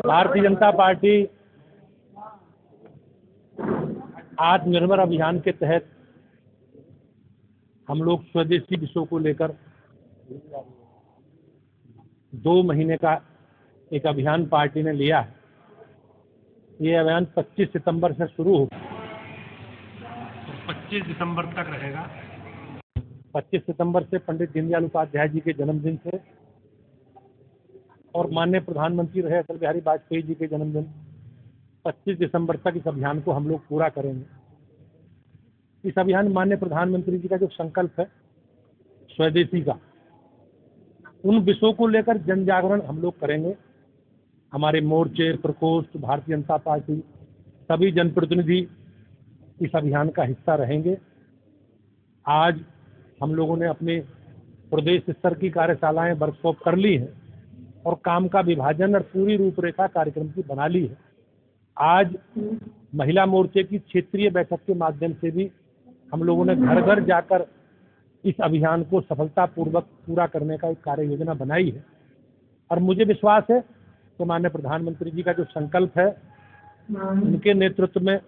Bharatiya Janata party आत्मनिर्भर अभियान के तहत हम लोग स्वदेशी विषयों को लेकर 2 महीने का एक अभियान पार्टी ने लिया है। ये अभियान 25 सितंबर से शुरू होगा और 25 दिसंबर तक रहेगा। 25 सितंबर से पंडित दीनदयाल उपाध्याय जी के जन्मदिन से और माननीय प्रधानमंत्री रहे अटल बिहारी वाजपेयी जी के जन्मदिन 25 दिसंबर तक इस अभियान को हम लोग पूरा करेंगे। इस अभियान में माननीय प्रधानमंत्री जी का जो संकल्प है स्वदेशी का, उन विषयों को लेकर जन जागरण हम लोग करेंगे। हमारे मोर्चे, प्रकोष्ठ, भारतीय जनता पार्टी, सभी जनप्रतिनिधि इस अभियान का हिस्सा रहेंगे। आज हम लोगों ने अपने प्रदेश स्तर की कार्यशालाएं वर्कशॉप कर ली हैं और काम का विभाजन और पूरी रूपरेखा कार्यक्रम की बना ली है। आज महिला मोर्चे की क्षेत्रीय बैठक के माध्यम से भी हम लोगों ने घर घर जाकर इस अभियान को सफलतापूर्वक पूरा करने का एक कार्य योजना बनाई है और मुझे विश्वास है कि माननीय प्रधानमंत्री जी का जो संकल्प है, उनके नेतृत्व में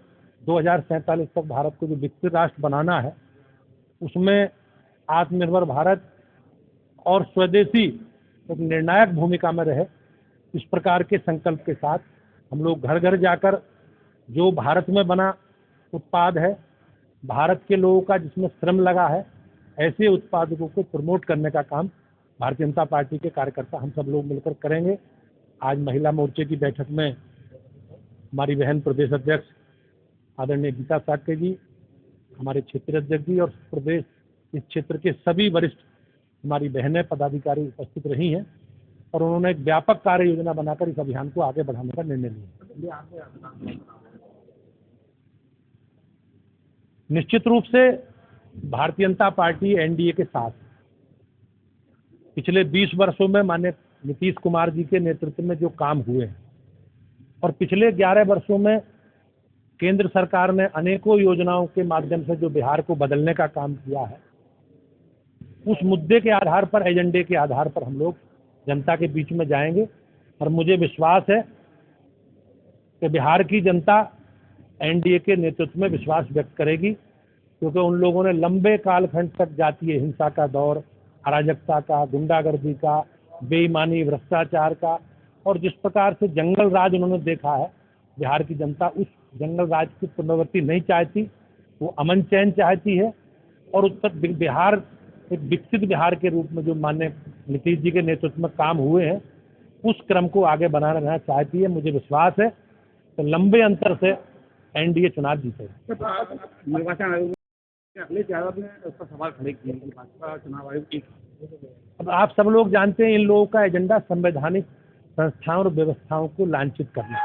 2047 तक भारत को जो विकसित राष्ट्र बनाना है, उसमें आत्मनिर्भर भारत और स्वदेशी एक निर्णायक भूमिका में रहे। इस प्रकार के संकल्प के साथ हम लोग घर घर जाकर जो भारत में बना उत्पाद है, भारत के लोगों का जिसमें श्रम लगा है, ऐसे उत्पादकों को प्रमोट करने का काम भारतीय जनता पार्टी के कार्यकर्ता हम सब लोग मिलकर करेंगे। आज महिला मोर्चे की बैठक में हमारी बहन प्रदेश अध्यक्ष आदरणीय गीता साक्य जी, हमारे क्षेत्रीय अध्यक्ष जी और प्रदेश इस क्षेत्र के सभी वरिष्ठ हमारी बहनें पदाधिकारी उपस्थित रही हैं और उन्होंने एक व्यापक कार्य योजना बनाकर इस अभियान को आगे बढ़ाने का निर्णय लिया। निश्चित रूप से भारतीय जनता पार्टी एनडीए के साथ पिछले 20 वर्षों में माननीय नीतीश कुमार जी के नेतृत्व में जो काम हुए हैं और पिछले 11 वर्षों में केंद्र सरकार ने अनेकों योजनाओं के माध्यम से जो बिहार को बदलने का काम किया है, उस मुद्दे के आधार पर, एजेंडे के आधार पर हम लोग जनता के बीच में जाएंगे और मुझे विश्वास है कि बिहार की जनता एनडीए के नेतृत्व में विश्वास व्यक्त करेगी, क्योंकि उन लोगों ने लंबे कालखंड तक जातीय हिंसा का दौर, अराजकता का, गुंडागर्दी का, बेईमानी, भ्रष्टाचार का और जिस प्रकार से जंगल राज उन्होंने देखा है, बिहार की जनता उस जंगल राज की पुनरावृत्ति नहीं चाहती। वो अमन चैन चाहती है और उत्तर बिहार एक विकसित बिहार के रूप में जो माननीय नीतीश जी के नेतृत्व में काम हुए हैं, उस क्रम को आगे बनाना रहना चाहती है। मुझे विश्वास है तो लंबे अंतर से एनडीए चुनाव जीतेगा। निर्वाचन आयोग ने अगले ज़्यादा में उसका सवाल खड़े किए कि भाजपा चुनाव आयोग की। अब आप सब लोग जानते हैं इन लोगों का एजेंडा संवैधानिक संस्थाओं और व्यवस्थाओं को लांछित करना।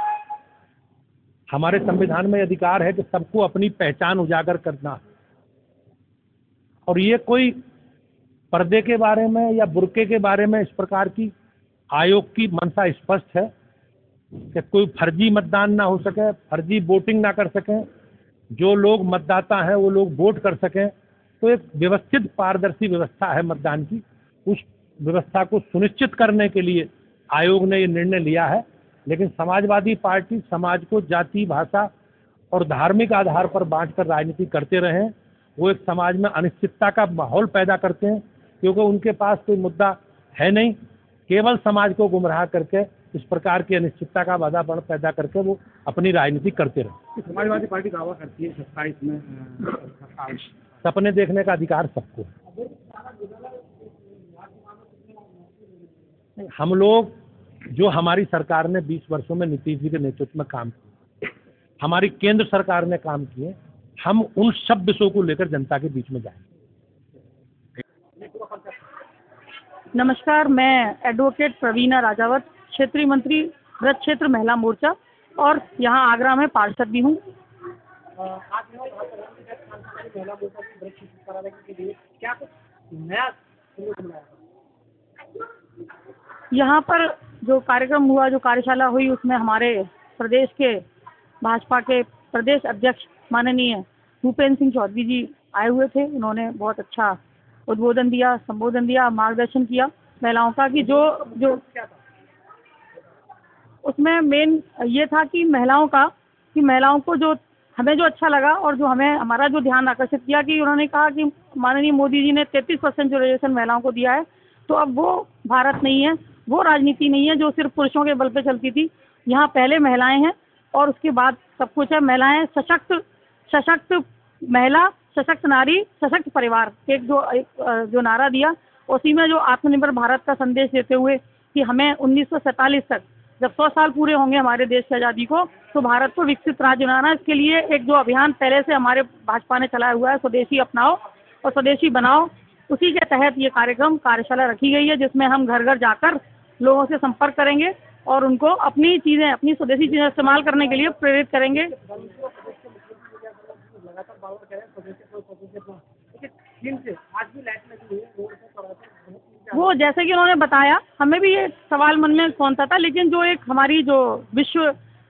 हमारे संविधान में अधिकार है कि सबको अपनी पहचान उजागर करना, और ये कोई पर्दे के बारे में या बुर्के के बारे में इस प्रकार की आयोग की मंशा स्पष्ट है कि कोई फर्जी मतदान ना हो सके, फर्जी वोटिंग ना कर सकें, जो लोग मतदाता हैं वो लोग वोट कर सकें। तो एक व्यवस्थित पारदर्शी व्यवस्था है मतदान की, उस व्यवस्था को सुनिश्चित करने के लिए आयोग ने ये निर्णय लिया है। लेकिन समाजवादी पार्टी समाज को जाति, भाषा और धार्मिक आधार पर बांटकर राजनीति करते रहे। वो एक समाज में अनिश्चितता का माहौल पैदा करते हैं, क्योंकि उनके पास कोई मुद्दा है नहीं, केवल समाज को गुमराह करके इस प्रकार की अनिश्चितता का वातावरण पैदा करके वो अपनी राजनीति करते रहे। समाजवादी पार्टी दावा करती है 27 में सपने देखने का अधिकार सबको है। हम लोग जो हमारी सरकार ने 20 वर्षों में नीतीश जी के नेतृत्व में काम किया, हमारी केंद्र सरकार ने काम किए, हम उन सब विषयों को लेकर जनता के बीच में जाएंगे। नमस्कार, मैं एडवोकेट प्रवीणा राजावत, क्षेत्रीय मंत्री ब्रज क्षेत्र महिला मोर्चा और यहाँ आगरा में पार्षद भी हूँ। यहाँ पर जो कार्यक्रम हुआ, जो कार्यशाला हुई, उसमें हमारे प्रदेश के भाजपा के प्रदेश अध्यक्ष माननीय भूपेंद्र सिंह चौधरी जी आए हुए थे। उन्होंने बहुत अच्छा उद्बोधन दिया, संबोधन दिया, मार्गदर्शन किया महिलाओं का कि जो उसमें मेन ये था कि महिलाओं को जो हमें जो अच्छा लगा और जो हमें हमारा जो ध्यान आकर्षित किया कि उन्होंने कहा कि माननीय मोदी जी ने 33% जो रिजर्वेशन महिलाओं को दिया है, तो अब वो भारत नहीं है, वो राजनीति नहीं है जो सिर्फ पुरुषों के बल पे चलती थी। यहाँ पहले महिलाएं हैं और उसके बाद सब कुछ है। महिलाएं सशक्त महिला, सशक्त नारी, सशक्त परिवार, एक जो नारा दिया, उसी में जो आत्मनिर्भर भारत का संदेश देते हुए कि हमें 1947 तक जब 100 साल पूरे होंगे हमारे देश की आज़ादी को, तो भारत को विकसित राज्य बनाना। इसके लिए एक जो अभियान पहले से हमारे भाजपा ने चलाया हुआ है, स्वदेशी अपनाओ और स्वदेशी बनाओ, उसी के तहत ये कार्यशाला रखी गई है, जिसमें हम घर घर जाकर लोगों से संपर्क करेंगे और उनको अपनी स्वदेशी चीज़ें इस्तेमाल करने के लिए प्रेरित करेंगे। लगातार बार बार कह रहे हैं लेकिन चीन से आज भी लाइट लगी हुई है, रोड पर वो जैसे कि उन्होंने बताया, हमें भी ये सवाल मन में कौनता था, लेकिन जो एक हमारी जो विश्व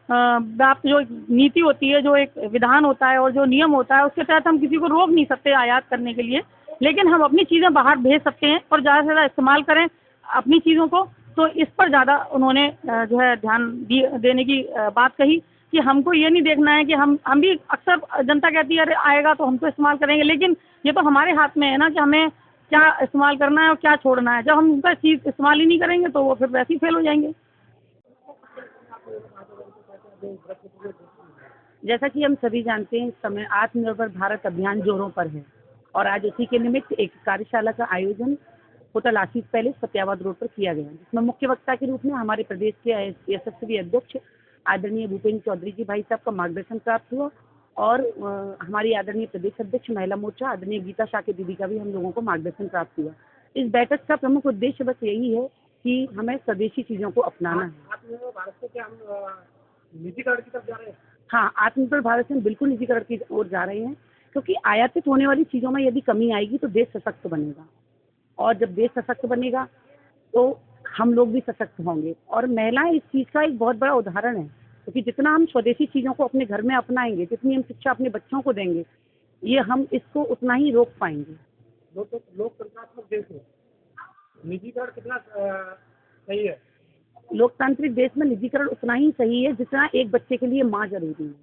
व्याप्त जो नीति होती है, जो एक विधान होता है और जो नियम होता है, उसके तहत हम किसी को रोक नहीं सकते आयात करने के लिए, लेकिन हम अपनी चीज़ें बाहर भेज सकते हैं और ज़्यादा से ज़्यादा इस्तेमाल करें अपनी चीज़ों को। तो इस पर ज़्यादा उन्होंने जो है ध्यान देने की बात कही कि हमको ये नहीं देखना है कि हम भी, अक्सर जनता कहती है अरे आएगा तो हम तो इस्तेमाल करेंगे, लेकिन ये तो हमारे हाथ में है ना कि हमें क्या इस्तेमाल करना है और क्या छोड़ना है। जब हम उनका चीज़ इस्तेमाल ही नहीं करेंगे तो वो फिर वैसे ही फेल हो जाएंगे। जैसा कि हम सभी जानते हैं, इस समय आत्मनिर्भर भारत अभियान जोरों पर है और आज उसी के निमित्त एक कार्यशाला का आयोजन होटल आशीष पैलेस फतेहाबाद रोड पर किया गया, जिसमें मुख्य वक्ता के रूप में हमारे प्रदेश के यशस्वी अध्यक्ष आदरणीय भूपेंद्र चौधरी जी भाई साहब का मार्गदर्शन प्राप्त हुआ और हमारी आदरणीय प्रदेश अध्यक्ष महिला मोर्चा आदरणीय गीता शाके दीदी का भी हम लोगों को मार्गदर्शन प्राप्त हुआ। इस बैठक का प्रमुख उद्देश्य बस यही है कि हमें स्वदेशी चीज़ों को अपनाना है। आत्मनिर्भर भारत से क्या हम निजीकरण की तरफ जा रहे हैं? हाँ, आत्मनिर्भर भारत से हम बिल्कुल निजीकरण की ओर जा रहे हैं, क्योंकि आयातित होने वाली चीज़ों में यदि कमी आएगी तो देश सशक्त बनेगा और जब देश सशक्त बनेगा तो हम लोग भी सशक्त होंगे। और महिलाएं इस चीज़ का एक बहुत बड़ा उदाहरण है, क्योंकि जितना हम स्वदेशी चीज़ों को अपने घर में अपनाएंगे, जितनी हम शिक्षा अपने बच्चों को देंगे, ये हम इसको उतना ही रोक पाएंगे। लोकतंत्रात्मक देश है, निजीकरण कितना सही है? लोकतांत्रिक देश में निजीकरण उतना ही सही है जितना एक बच्चे के लिए माँ जरूरी है।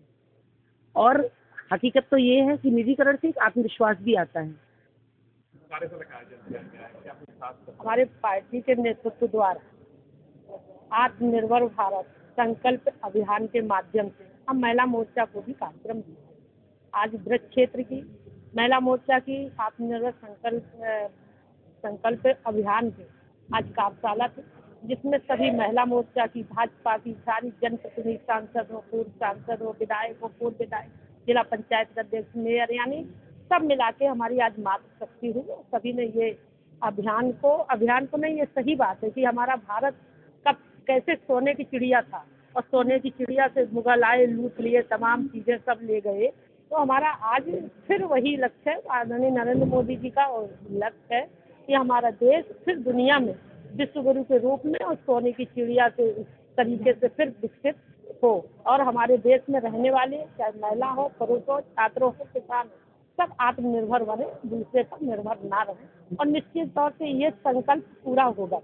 और हकीकत तो ये है कि निजीकरण से एक आत्मविश्वास भी आता है। हमारे पार्टी के नेतृत्व द्वारा आत्मनिर्भर भारत संकल्प अभियान के माध्यम से हम महिला मोर्चा को भी कार्यक्रम दिया। आज ब्रज क्षेत्र की महिला मोर्चा की आत्मनिर्भर संकल्प अभियान के आज कार्यशाला थी, जिसमें सभी महिला मोर्चा की, भाजपा की सारी जनप्रतिनिधि, सांसद हो, पूर्व सांसद हो, विधायक हो, पूर्व विधायक, जिला पंचायत अध्यक्ष, मेयर, यानी सब मिला के हमारी आज मातृशक्ति हुई। सभी ने ये अभियान को नहीं, ये सही बात है कि हमारा भारत कब कैसे सोने की चिड़िया था और सोने की चिड़िया से मुगल आए, लूट लिए, तमाम चीज़ें सब ले गए। तो हमारा आज फिर वही लक्ष्य है, आदरणीय नरेंद्र मोदी जी का लक्ष्य है कि हमारा देश फिर दुनिया में विश्व गुरु के रूप में और सोने की चिड़िया के तरीके से फिर विकसित हो और हमारे देश में रहने वाले चाहे महिला हो, पुरुष हो, छात्र हो, किसान हो, सब आत्मनिर्भर बने, दूसरे पर निर्भर ना रहे और निश्चित तौर से ये संकल्प पूरा होगा।